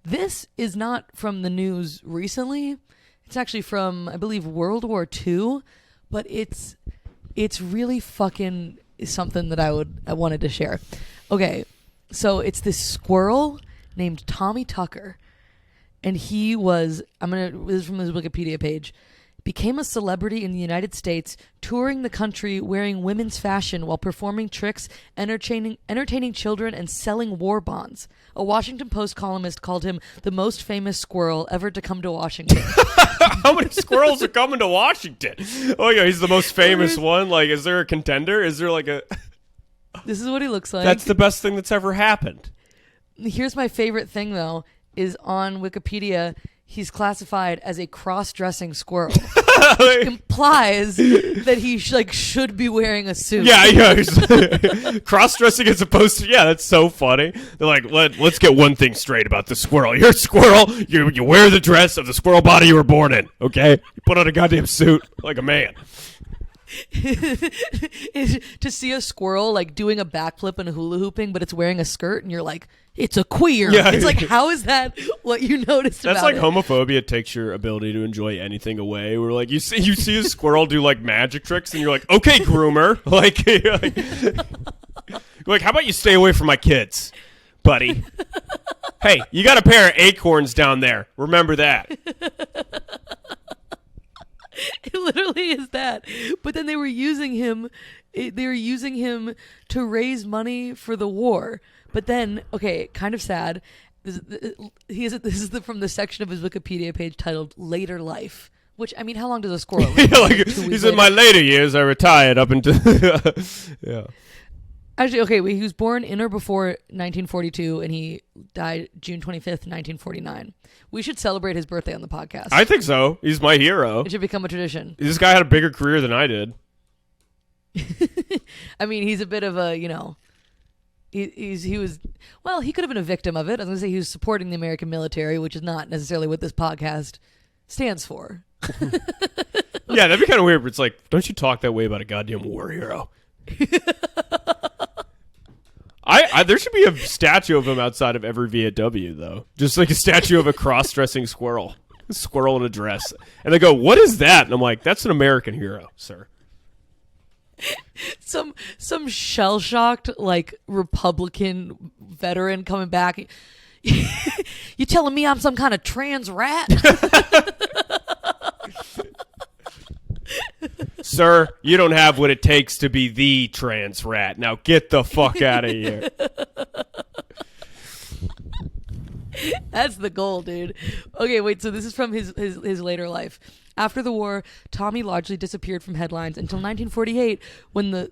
this is not from the news recently. It's actually from, I believe, World War II, but it's really fucking something that I wanted to share. Okay, so it's this squirrel named Tommy Tucker, and he was, this is from his Wikipedia page, became a celebrity in the United States, touring the country wearing women's fashion while performing tricks, entertaining children, and selling war bonds. A Washington Post columnist called him the most famous squirrel ever to come to Washington. How many squirrels are coming to Washington? Oh, yeah, he's the most famous one. Like, is there a contender? Is there like a... This is what he looks like. That's the best thing that's ever happened. Here's my favorite thing, though, is on Wikipedia... He's classified as a cross-dressing squirrel, which implies that he should be wearing a suit. Yeah. Cross-dressing as opposed to, that's so funny. They're like, let's get one thing straight about the squirrel. You're a squirrel. You wear the dress of the squirrel body you were born in, okay? You put on a goddamn suit like a man. To see a squirrel like doing a backflip and hula hooping, but it's wearing a skirt, and you're like, it's a queer. Yeah. It's like, how is that what you noticed That's about like it? homophobia takes your ability to enjoy anything away. Where like you see a squirrel do like magic tricks, and you're like, okay, groomer, like how about you stay away from my kids, buddy? Hey, you got a pair of acorns down there. Remember that. It literally is that. But then they were using him to raise money for the war. But then, okay, kind of sad. This is from the section of his Wikipedia page titled "Later Life." Which, I mean, how long does a squirrel live? He's in my later years. I retired up into yeah. Actually, okay, he was born in or before 1942, and he died June 25th, 1949. We should celebrate his birthday on the podcast. I think so. He's my hero. It should become a tradition. This guy had a bigger career than I did. I mean, he's a bit of a, he could have been a victim of it. I was going to say he was supporting the American military, which is not necessarily what this podcast stands for. Yeah, that'd be kind of weird. But it's like, don't you talk that way about a goddamn war hero? There should be a statue of him outside of every VFW, though. Just like a statue of a cross-dressing squirrel. A squirrel in a dress. And they go, what is that? And I'm like, that's an American hero, sir. Some shell-shocked, like, Republican veteran coming back. You telling me I'm some kind of trans rat? Sir, you don't have what it takes to be the trans rat. Now get the fuck out of here. That's the goal, dude. Okay, wait, so this is from his later life. After the war, Tommy largely disappeared from headlines until 1948 when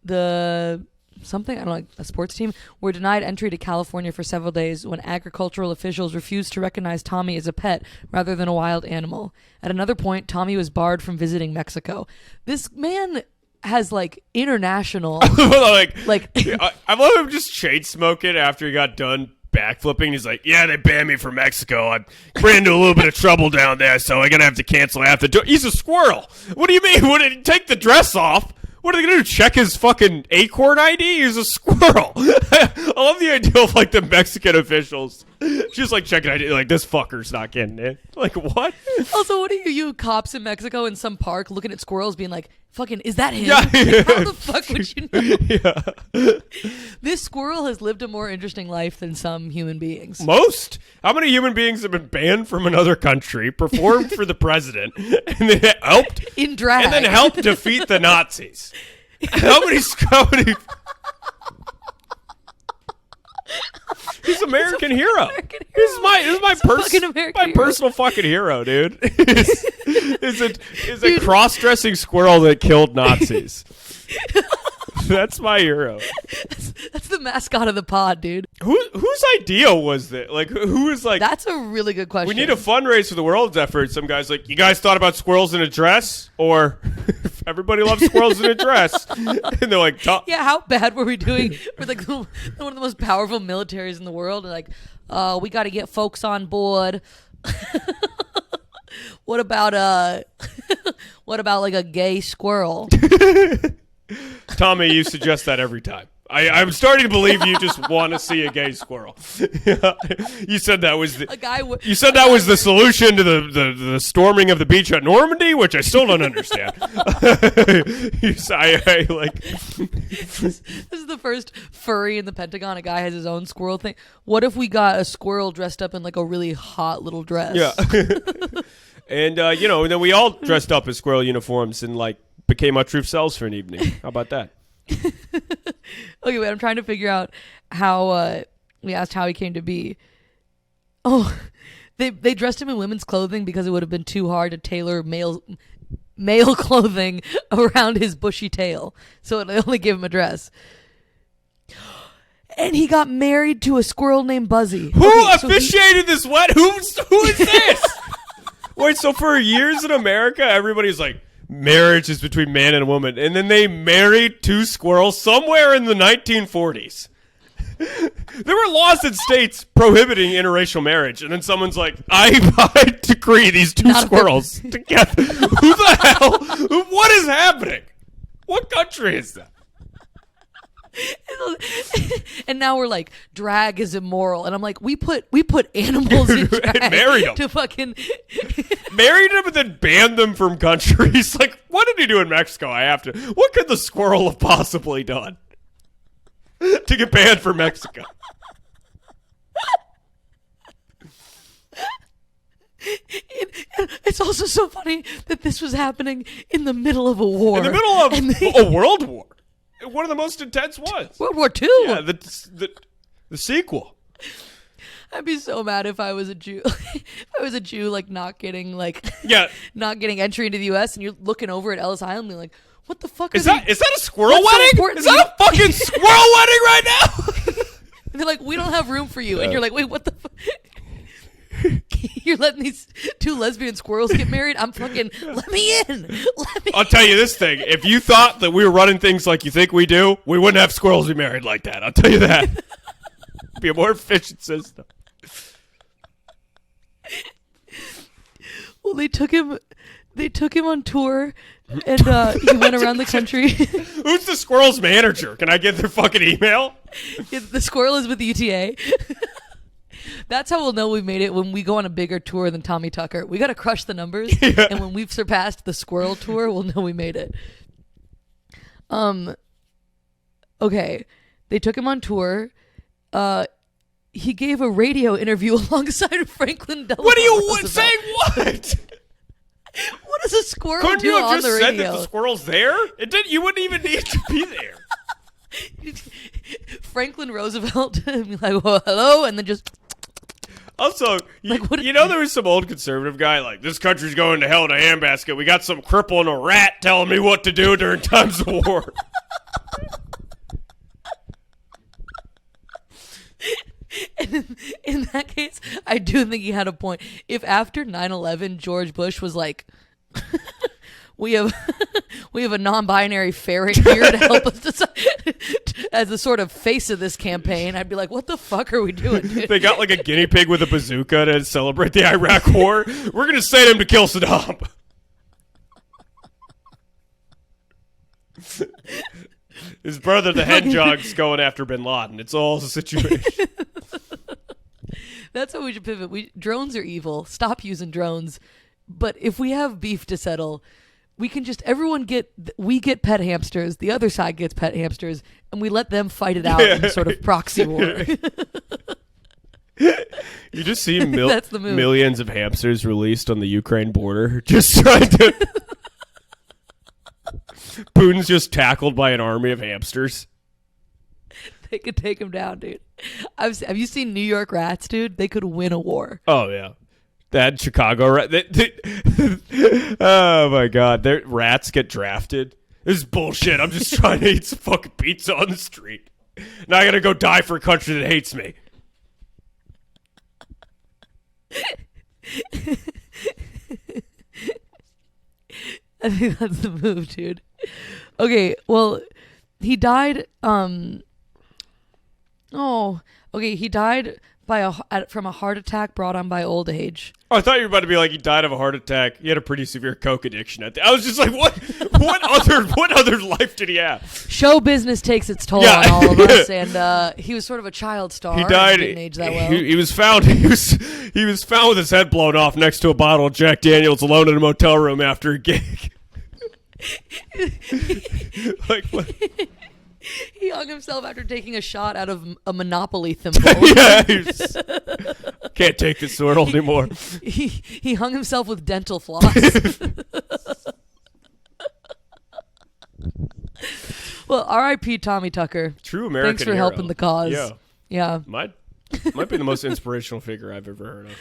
the a sports team, were denied entry to California for several days when agricultural officials refused to recognize Tommy as a pet rather than a wild animal. At another point, Tommy was barred from visiting Mexico. This man has international I love him just chain smoking after he got done backflipping. He's like, yeah, they banned me from Mexico. I ran into a little bit of trouble down there, so I'm gonna have to cancel half the tour. He's a squirrel. What do you mean? What did he take the dress off? What are they going to do? Check his fucking acorn ID? He's a squirrel. I love the idea of the Mexican officials just checking ID. Like, this fucker's not getting in. Like, what? Also, what are you cops in Mexico in some park looking at squirrels being like, fucking, is that him? Yeah. How the fuck would you know? Yeah. This squirrel has lived a more interesting life than some human beings. Most? How many human beings have been banned from another country, performed for the president, and then helped in drag, and then helped defeat the Nazis? How many? He's American hero. This is my personal fucking hero, dude. Is a cross-dressing squirrel that killed Nazis. That's my hero. That's the mascot of the pod, dude. Whose idea was that? Who was like? That's a really good question. We need a fundraise for the world's effort. Some guy's like, you guys thought about squirrels in a dress? Or everybody loves squirrels in a dress. And they're like, yeah, how bad were we doing? We're one of the most powerful militaries in the world. And we got to get folks on board. What about a gay squirrel? Tommy, you suggest that every time. I'm starting to believe you just want to see a gay squirrel. You said that was you said that was the solution to the storming of the beach at Normandy, which I still don't understand. This is the first furry in the Pentagon. A guy has his own squirrel thing. What if we got a squirrel dressed up in like a really hot little dress? Yeah. And then we all dressed up as squirrel uniforms and like became our true selves for an evening. How about that? Okay, wait, I'm trying to figure out how we asked how he came to be. Oh, they dressed him in women's clothing because it would have been too hard to tailor male clothing around his bushy tail, so they only gave him a dress. And he got married to a squirrel named Buzzy. Who officiated this wedding? Who is this? Wait, so for years in America, everybody's like, marriage is between man and woman. And then they married two squirrels somewhere in the 1940s. There were laws in states prohibiting interracial marriage. And then someone's like, I decree these two squirrels together. Who the hell? What is happening? What country is that? And now we're like, drag is immoral, and I'm like, we put animals in drag and married them to fucking married them and then banned them from countries. Like, what did he do in Mexico? What could the squirrel have possibly done to get banned from Mexico? It's also so funny that this was happening in the middle of a war, in the middle of a world war. One of the most intense ones. World War II. Yeah, the sequel. I'd be so mad if I was a Jew. If I was a Jew, like not getting entry into the U.S. and you're looking over at Ellis Island, and being like, "What the fuck is that? Is that a squirrel wedding? Is that a fucking squirrel wedding right now?" And they're like, "We don't have room for you," and you're like, "Wait, what the fuck?" You're letting these two lesbian squirrels get married? I'm fucking, let me in. I'll tell you this thing. If you thought that we were running things like you think we do, we wouldn't have squirrels be married like that. I'll tell you that. It'd be a more efficient system. Well, they took him on tour, and he went around the country. Who's the squirrel's manager? Can I get their fucking email? Yeah, the squirrel is with the UTA. That's how we'll know we've made it, when we go on a bigger tour than Tommy Tucker. We got to crush the numbers, yeah. And when we've surpassed the squirrel tour, we'll know we made it. Okay, they took him on tour. He gave a radio interview alongside Franklin Delano. What are you saying? What? What does a squirrel Couldn't do you on have the just radio? said that the squirrel's there? You wouldn't even need to be there. Franklin Roosevelt be like, well, hello, and then just. Also, there was some old conservative guy like, this country's going to hell in a handbasket. We got some cripple and a rat telling me what to do during times of war. And in that case, I do think he had a point. If after 9/11, George Bush was like, we have a non-binary ferret here to help us decide, as the sort of face of this campaign, I'd be like, what the fuck are we doing, dude? They got like a guinea pig with a bazooka to celebrate the Iraq war. We're going to send him to kill Saddam. His brother, the hedgehog's going after bin Laden. It's all a situation. That's how we should pivot. Drones are evil. Stop using drones. But if we have beef to settle, we can just, we get pet hamsters, the other side gets pet hamsters, and we let them fight it out in sort of proxy war. You just see millions of hamsters released on the Ukraine border, just trying to... Putin's just tackled by an army of hamsters. They could take him down, dude. Have you seen New York rats, dude? They could win a war. Oh, yeah. That Chicago rat. Oh, my God. Their rats get drafted. This is bullshit. I'm just trying to eat some fucking pizza on the street. Now I gotta go die for a country that hates me. I think that's the move, dude. Okay, well, he died, he died from a heart attack brought on by old age. Oh, I thought you were about to be like, he died of a heart attack. He had a pretty severe coke addiction. I was just like, what? What other life did he have? Show business takes its toll on all of us, and he was sort of a child star. He died. And didn't age that well. He was found. He was found with his head blown off next to a bottle of Jack Daniels, alone in a motel room after a gig. Like what? He hung himself after taking a shot out of a Monopoly thimble. Yeah, can't take this swirl anymore. He hung himself with dental floss. Well, R.I.P. Tommy Tucker. True American Thanks for hero. helping the cause. Yeah. Might be the most inspirational figure I've ever heard of.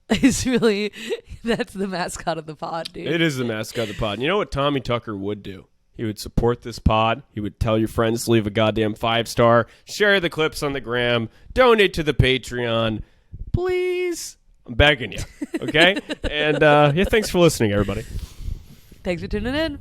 That's the mascot of the pod, dude. It is the mascot of the pod. You know what Tommy Tucker would do? He would support this pod. He would tell your friends to leave a goddamn 5-star, share the clips on the gram, donate to the Patreon. Please. I'm begging you. Okay? And thanks for listening, everybody. Thanks for tuning in.